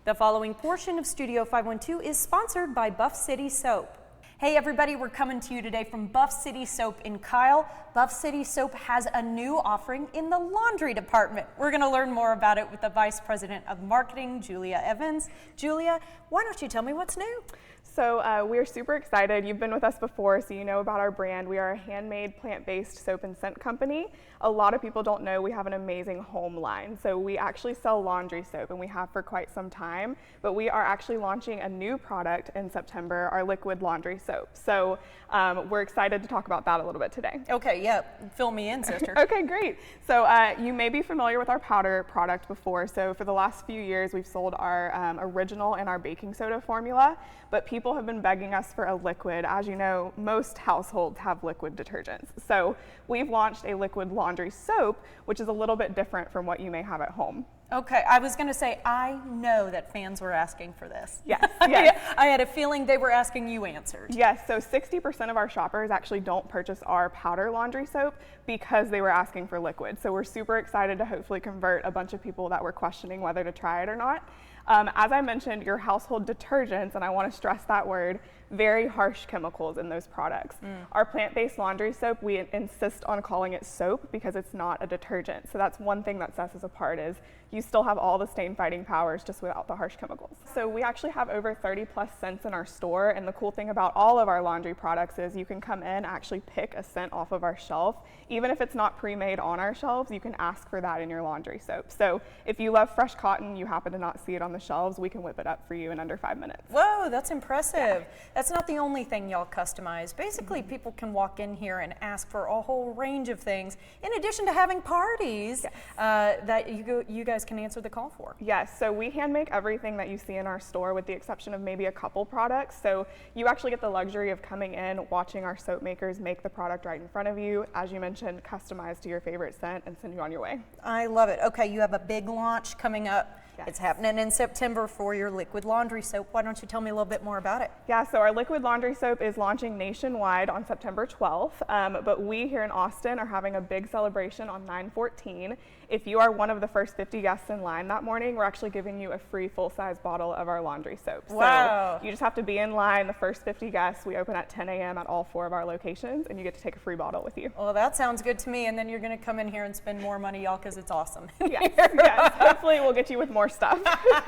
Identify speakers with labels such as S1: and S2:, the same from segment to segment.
S1: The following portion of Studio 512 is sponsored by Buff City Soap. Hey everybody, we're coming to you today from Buff City Soap in Kyle. Buff City Soap has a new offering in the laundry department. We're going to learn more about it with the Vice President of Marketing, Julia Evans. Julia, why don't you tell me what's new?
S2: So we're super excited. You've been with us before, so you know about our brand. We are a handmade, plant-based soap and scent company. A lot of people don't know we have an amazing home line. So we actually sell laundry soap, and we have for quite some time. But we are actually launching a new product in September, our liquid laundry soap. So we're excited to talk about that a little bit today.
S1: Okay, yeah, fill me in, sister.
S2: Okay, great. So you may be familiar with our powder product before. So for the last few years, we've sold our original and our baking soda formula, but people have been begging us for a liquid. As you know, most households have liquid detergents. So we've launched a liquid laundry soap, which is a little bit different from what you may have at home.
S1: Okay, I was going to say, I know that fans were asking for this.
S2: Yes, yes.
S1: I had a feeling they were asking, you answered.
S2: Yes, so 60% of our shoppers actually don't purchase our powder laundry soap because they were asking for liquid. So we're super excited to hopefully convert a bunch of people that were questioning whether to try it or not. As I mentioned, your household detergents, and I want to stress that word, very harsh chemicals in those products. Our plant-based laundry soap, we insist on calling it soap because it's not a detergent. So that's one thing that sets us apart, is you still have all the stain fighting powers just without the harsh chemicals. So we actually have over 30 plus scents in our store, and the cool thing about all of our laundry products is you can come in, actually pick a scent off of our shelf. Even if it's not pre-made on our shelves, you can ask for that in your laundry soap. So if you love fresh cotton, you happen to not see it on the shelves, we can whip it up for you in under 5 minutes.
S1: Whoa, that's impressive. Yeah. That's not the only thing y'all customize. Basically, people can walk in here and ask for a whole range of things, in addition to having parties. Yes. That you guys can answer the call for.
S2: Yes, so we hand make everything that you see in our store with the exception of maybe a couple products. So you actually get the luxury of coming in, watching our soap makers make the product right in front of you, as you mentioned, customized to your favorite scent, and send you on your way.
S1: I love it. Okay, you have a big launch coming up.
S2: Yes.
S1: It's happening in September for your liquid laundry soap. Why don't you tell me a little bit more about it?
S2: Yeah, so our liquid laundry soap is launching nationwide on September 12th, but we here in Austin are having a big celebration on 9/14. If you are one of the first 50 guests in line that morning, we're actually giving you a free full-size bottle of our laundry soap.
S1: Wow.
S2: So you just have to be in line, the first 50 guests. We open at 10 a.m. at all 4 of our locations, and you get to take a free bottle with you.
S1: Well, that sounds good to me, and then you're going to come in here and spend more money, y'all, because it's awesome.
S2: Yes, yes. Hopefully we'll get you with more stuff.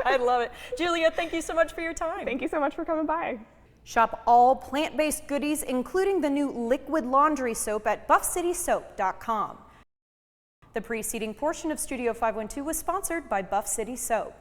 S1: I love it. Julia, thank you so much for your time.
S2: Thank you so much for coming by.
S1: Shop all plant-based goodies, including the new liquid laundry soap at buffcitysoap.com. The preceding portion of Studio 512 was sponsored by Buff City Soap.